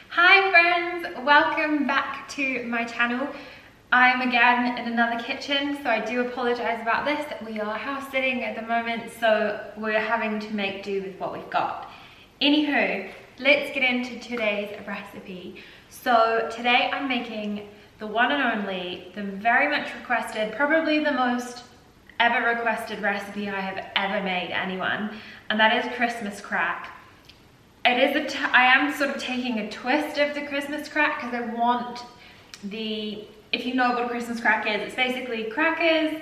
Hi friends, welcome back to my channel. I'm again in another kitchen, so I do apologise about this. We are house sitting at the moment, so we're having to make do with what we've got. Anywho, let's get into today's recipe. So today I'm making the one and only, the very much requested, probably the most ever requested recipe I have ever made anyone, and that is Christmas crack. I am sort of taking a twist of the Christmas crack because I want if you know what a Christmas crack is, it's basically crackers,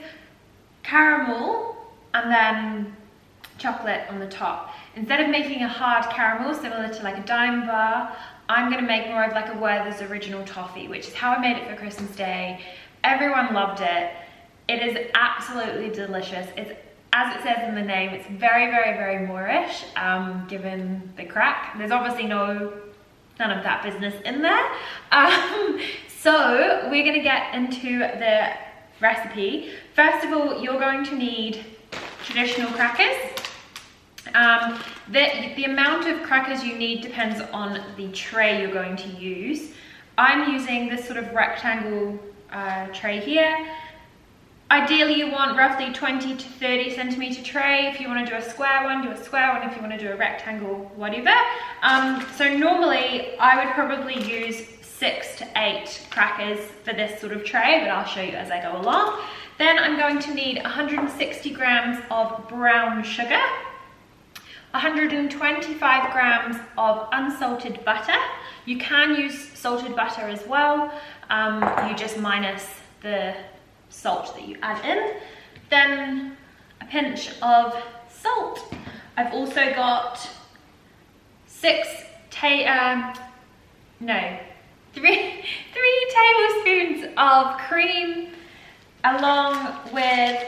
caramel, and then chocolate on the top. Instead of making a hard caramel similar to like a dime bar, I'm gonna make more of like a Werther's Original Toffee, which is how I made it for Christmas Day. Everyone loved it. It is absolutely delicious. It's, as it says in the name, it's very, very, very Moorish, given the crack. There's obviously none of that business in there. So we're gonna get into the recipe. First of all, you're going to need traditional crackers. The amount of crackers you need depends on the tray you're going to use. I'm using this sort of rectangle tray here. Ideally, you want roughly 20 to 30 centimeter tray. If you want to do a square one, do a square one. If you want to do a rectangle, whatever. So normally, I would probably use 6 to 8 crackers for this sort of tray, but I'll show you as I go along. Then I'm going to need 160 grams of brown sugar, 125 grams of unsalted butter. You can use salted butter as well. You just minus the salt that you add in. Then a pinch of salt. I've also got 3 tablespoons of cream, along with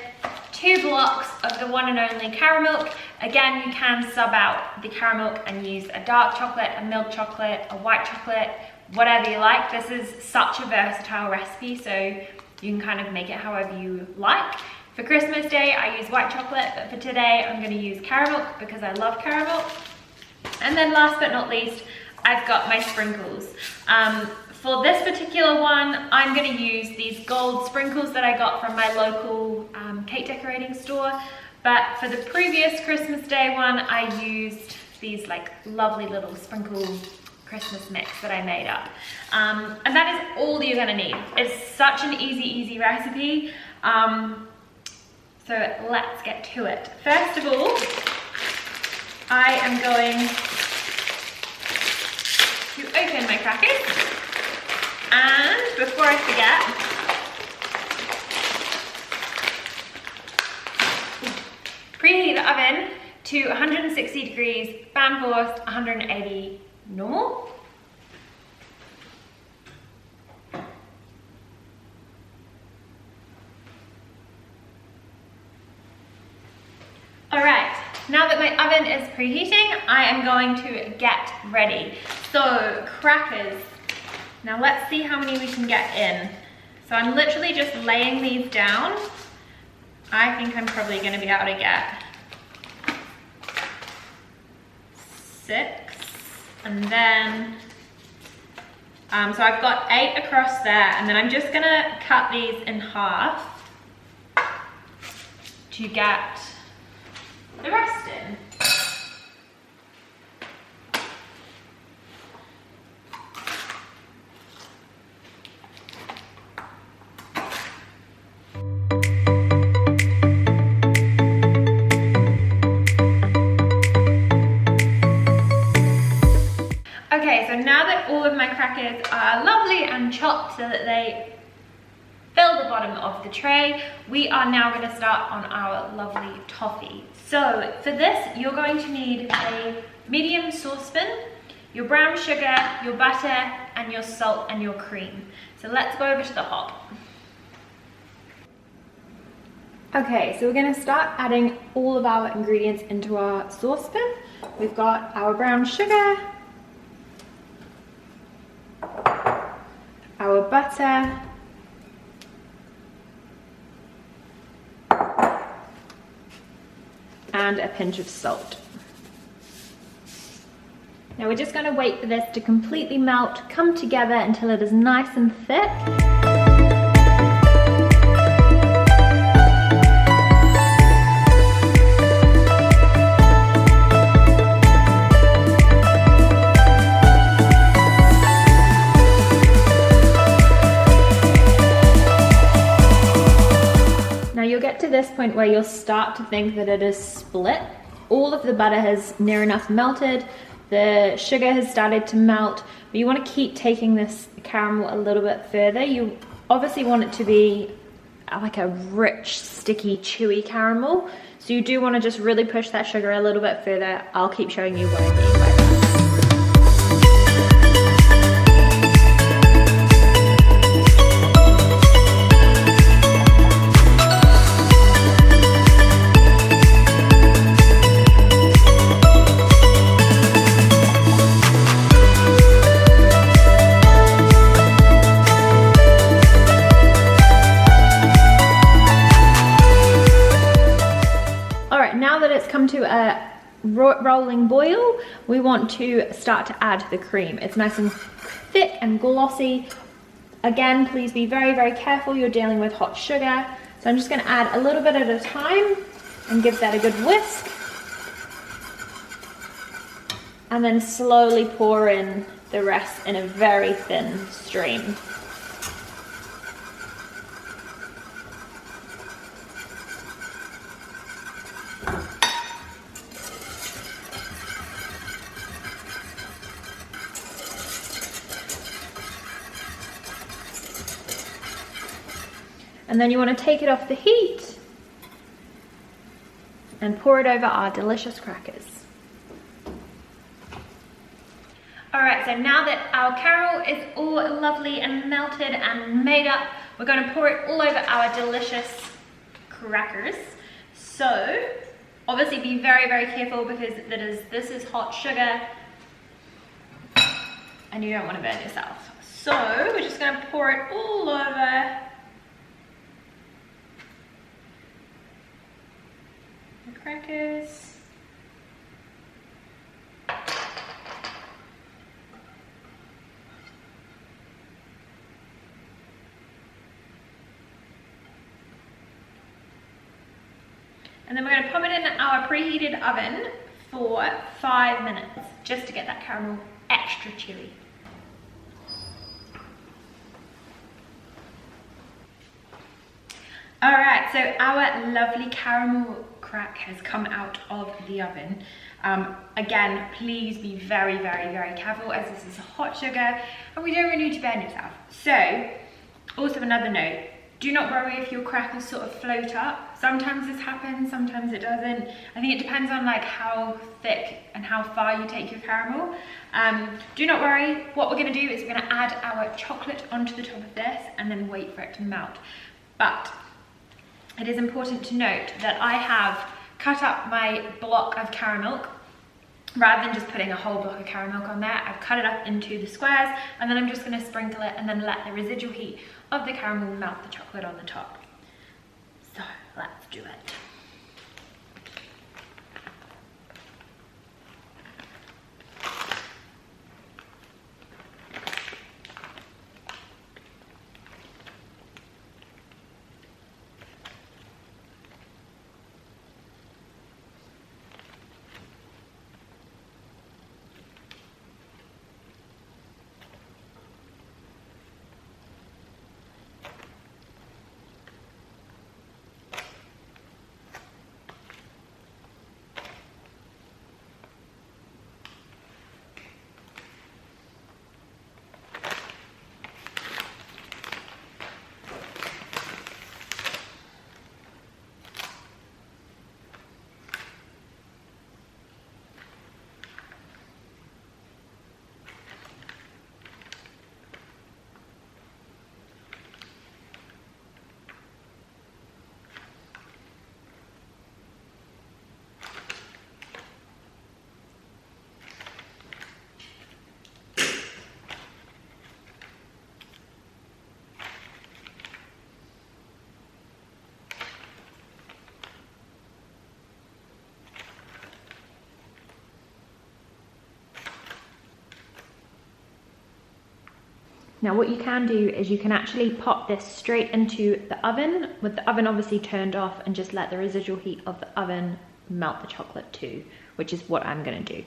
2 blocks of the one and only Caramilk. Again, you can sub out the Caramilk and use a dark chocolate, a milk chocolate, a white chocolate, whatever you like. This is such a versatile recipe, so you can kind of make it however you like. For Christmas Day, I use white chocolate, but for today, I'm gonna use Caramilk because I love Caramilk. And then last but not least, I've got my sprinkles. For this particular one, I'm gonna use these gold sprinkles that I got from my local cake decorating store. But for the previous Christmas Day one, I used these like lovely little sprinkle Christmas mix that I made up. And that is all you're gonna need. It's such an easy recipe. So let's get to it. First of all, I am going to open my crackers. And before I forget, preheat the oven to 160 degrees, fan forced, 180 normal. All right, now that my oven is preheating, I am going to get ready. So crackers, now let's see how many we can get in. So I'm literally just laying these down. I think I'm probably gonna be able to get 6. And then, so I've got 8 across there, and then I'm just gonna cut these in half to get the rest in. Okay, so now that all of my crackers are lovely and chopped so that they fill the bottom of the tray, we are now going to start on our lovely toffee. So for this, you're going to need a medium saucepan, your brown sugar, your butter, and your salt and your cream. So let's go over to the hob. Okay, so we're going to start adding all of our ingredients into our saucepan. We've got our brown sugar, our butter, and a pinch of salt. Now we're just going to wait for this to completely melt, come together until it is nice and thick. Now you'll get to this point where you'll start to think that it is split. All of the butter has near enough melted, the sugar has started to melt, but you want to keep taking this caramel a little bit further. You obviously want it to be like a rich, sticky, chewy caramel, so you do want to just really push that sugar a little bit further. I'll keep showing you what I mean by that. Now that it's come to a rolling boil, we want to start to add the cream. It's nice and thick and glossy. Again, please be very, very careful. You're dealing with hot sugar. So I'm just going to add a little bit at a time and give that a good whisk. And then slowly pour in the rest in a very thin stream. And then you want to take it off the heat and pour it over our delicious crackers. Alright, so now that our caramel is all lovely and melted and made up, we're going to pour it all over our delicious crackers. So, obviously be very, very careful because this is hot sugar and you don't want to burn yourself. So, we're just going to pour it all over the crackers. And then we're going to pop it in our preheated oven for 5 minutes, just to get that caramel extra chewy. Alright, so our lovely caramel crack has come out of the oven. Again, please be very, very, very careful as this is hot sugar and we don't really need to burn yourself. So, also another note, do not worry if your crackers sort of float up. Sometimes this happens, sometimes it doesn't. I think it depends on like how thick and how far you take your caramel. Do not worry, what we're gonna do is we're gonna add our chocolate onto the top of this and then wait for it to melt. But it is important to note that I have cut up my block of Caramilk. Rather than just putting a whole block of Caramilk on there, I've cut it up into the squares and then I'm just going to sprinkle it and then let the residual heat of the caramel melt the chocolate on the top. So let's do it. Now what you can do is you can actually pop this straight into the oven, with the oven obviously turned off, and just let the residual heat of the oven melt the chocolate too, which is what I'm gonna do.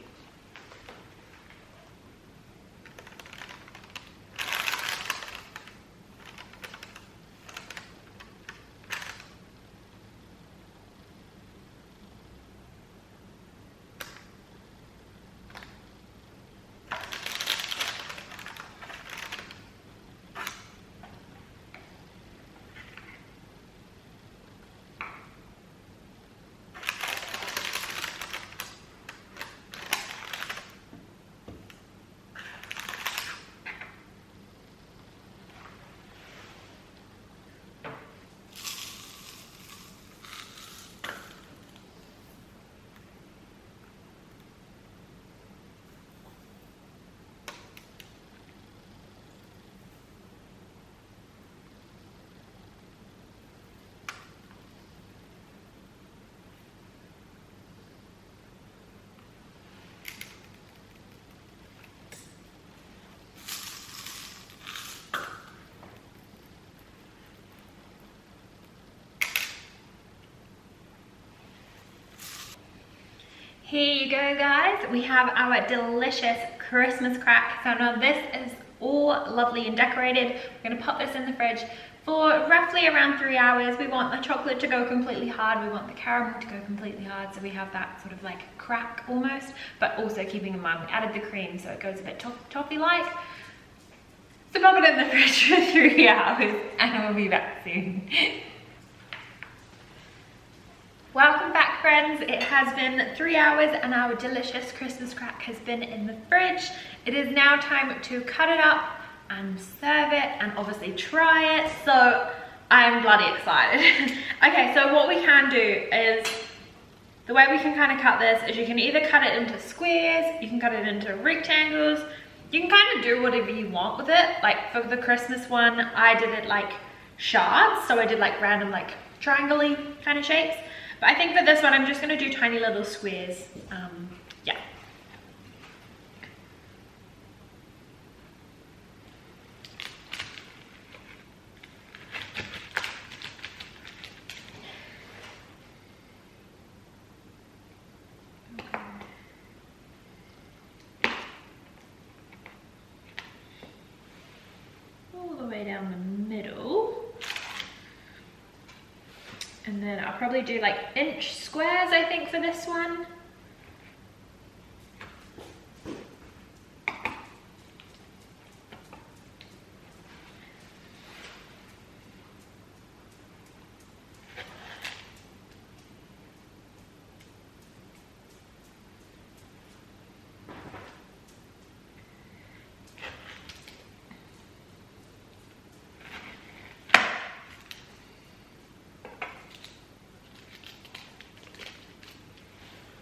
Here you go, guys. We have our delicious Christmas crack. So now this is all lovely and decorated. We're gonna pop this in the fridge for roughly around 3 hours. We want the chocolate to go completely hard. We want the caramel to go completely hard. So we have that sort of like crack almost, but also keeping in mind we added the cream so it goes a bit toffee-like. So pop it in the fridge for 3 hours and we'll be back soon. Welcome back, friends. It has been 3 hours and our delicious Christmas crack has been in the fridge. It is now time to cut it up and serve it and obviously try it. So I'm bloody excited. Okay, so what we can do is, the way we can kind of cut this is you can either cut it into squares, you can cut it into rectangles, you can kind of do whatever you want with it. Like for the Christmas one, I did it like shards. So I did like random like triangle-y kind of shapes. But I think for this one, I'm just gonna do tiny little squares. Yeah. All the way down the middle. And then I'll probably do like inch squares, I think, for this one.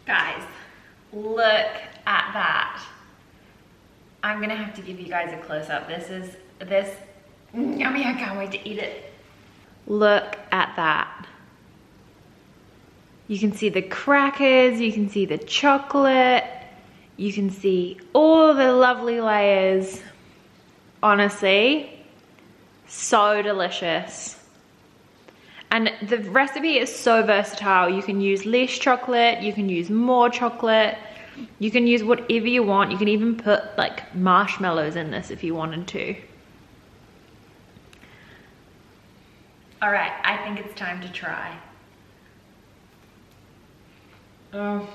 Guys, look at that. I'm gonna have to give you guys a close-up. This yummy, I can't wait to eat it. Look at that. You can see the crackers, you can see the chocolate, you can see all the lovely layers. Honestly, so delicious. And the recipe is so versatile. You can use less chocolate, you can use more chocolate, you can use whatever you want. You can even put like marshmallows in this if you wanted to. All right, I think it's time to try. Oh.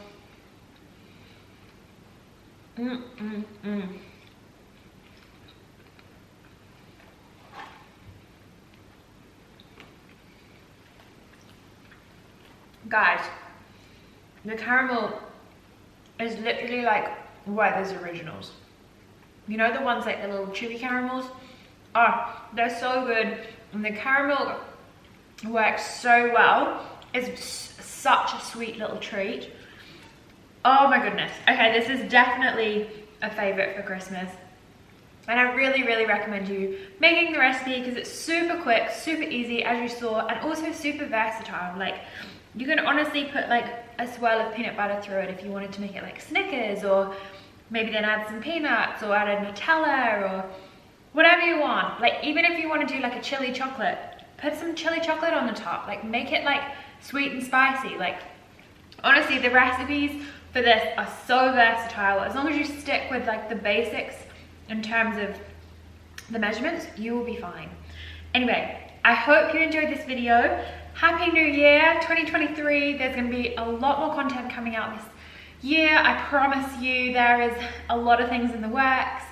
Guys, the caramel is literally like Weather's Originals. You know the ones like the little chewy caramels? Oh, they're so good. And the caramel works so well. It's such a sweet little treat. Oh my goodness. Okay, this is definitely a favorite for Christmas. And I really, really recommend you making the recipe because it's super quick, super easy, as you saw, and also super versatile. Like, you can honestly put like a swirl of peanut butter through it if you wanted to make it like Snickers, or maybe then add some peanuts or add a Nutella, or whatever you want. Like even if you want to do like a chili chocolate, put some chili chocolate on the top. Like make it like sweet and spicy. Like honestly, the recipes for this are so versatile. As long as you stick with like the basics in terms of the measurements, you will be fine. Anyway, I hope you enjoyed this video. Happy New Year 2023. There's going to be a lot more content coming out this year. I promise you, there is a lot of things in the works.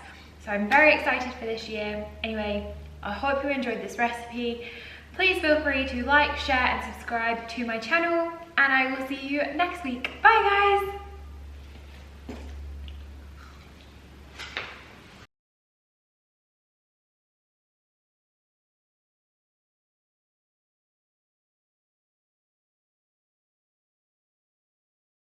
So I'm very excited for this year. Anyway, I hope you enjoyed this recipe. Please feel free to like, share and subscribe to my channel, and I will see you next week. Bye guys!